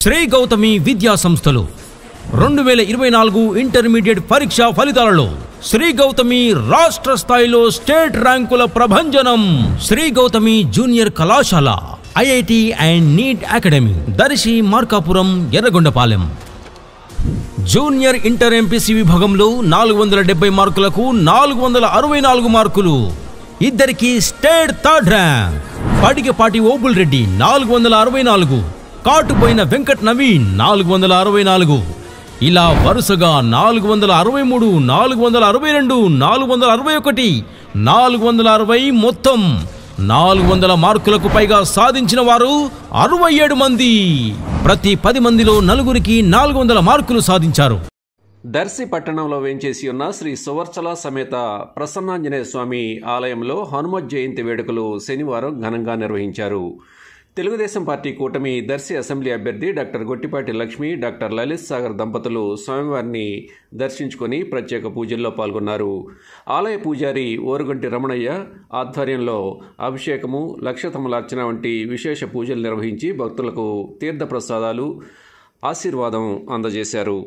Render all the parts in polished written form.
శ్రీ గౌతమి విద్యా సంస్థలు 2024 ఇంటర్మీడియట్ పరీక్షా ఫలితాలలో శ్రీ గౌతమి రాష్ట్ర స్థాయిలో స్టేట్ ర్యాంకుల ప్రభంజనం. శ్రీ గౌతమి జూనియర్ కళాశాల, IIT and NEET academy, Darsi, Markapuram, Yerragondapalem. Junior inter MPC విభాగంలో 470 మార్కులకు 464 మార్కులు. ఇద్దరికి state third rank. Padigapati Obul Reddy 464, Katupoyina Venkat Naveen 464. ఇలా వరుసగా 463, 462, 461, 460 మొత్తం 400 మార్కులకు పైగా సాధించిన వారు 67 మంది. ప్రతి 10 మందిలో నలుగురికి 400 మార్కులు సాధించారు. దర్శి పట్టణంలో వేంచేసి ఉన్న శ్రీ సువర్చల సమేత ప్రసన్నాంజనేయ స్వామి ఆలయంలో హనుమత్ జయంతి వేడుకలు శనివారం ఘనంగా నిర్వహించారు. తెలుగుదేశం పార్టీ కూటమి దర్శి అసెంబ్లీ అభ్యర్థి డాక్టర్ గొట్టిపాటి లక్ష్మి, డాక్టర్ లలిత్ సాగర్ దంపతులు స్వామివారిని దర్శించుకొని ప్రత్యేక పూజల్లో పాల్గొన్నారు. ఆలయ పూజారి ఓరుగంటి రమణయ్య ఆధ్వర్యంలో అభిషేకము, లక్షతమలార్చన వంటి విశేష పూజలు నిర్వహించి భక్తులకు తీర్థప్రసాదాలు, ఆశీర్వాదం అందజేశారు.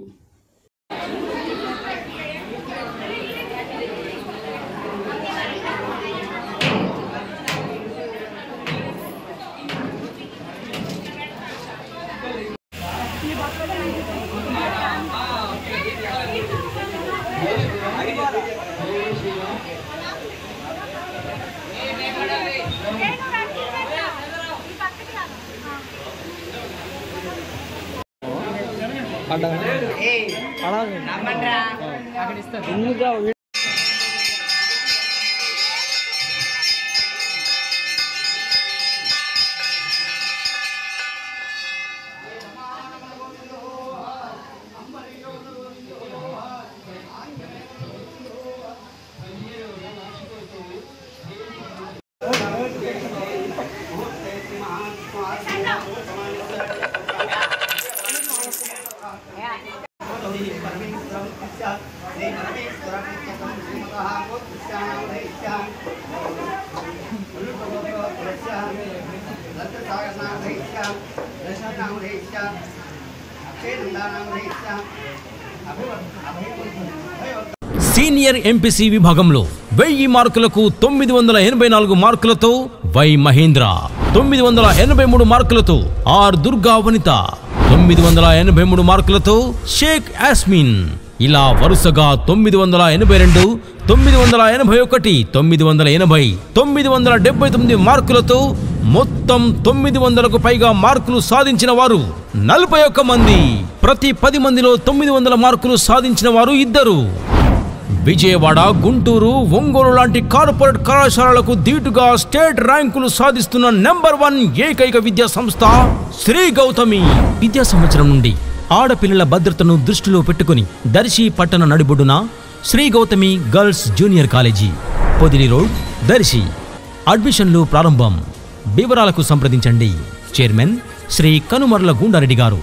సీనియర్ ఎంపీసీ విభాగంలో 1000 మార్కులకు 984 మార్కులతో వై మహేంద్ర, 983 మార్కులతో ఆర్ దుర్గా వనిత, 983 మార్కులతో షేక్ యాస్మిన్. ఇలా వరుసగా 982, 981, 980, 979 మార్కులతో మొత్తం 900కు పైగా మార్కులు సాధించిన వారు 41 మంది. ప్రతి 10 మందిలో 900 మార్కులు సాధించిన వారు ఇద్దరు. విజయవాడ, గుంటూరు, ఒంగోలు లాంటి కార్పొరేట్ కళాశాలలకు దీటుగా స్టేట్ ర్యాంకులు సాధిస్తున్న నంబర్ 1 ఏకైక విద్యా సంస్థ శ్రీ గౌతమి. విద్యా సంవత్సరం నుండి ఆడపిల్లల భద్రతను దృష్టిలో పెట్టుకుని దర్శి పట్టణ నడిబొడ్డున Sri Gautami girls junior college, Podili road, Darsi. అడ్మిషన్లు ప్రారంభం. వివరాలకు సంప్రదించండి. చైర్మన్ శ్రీ కనుమర్ల గుండారెడ్డి గారు.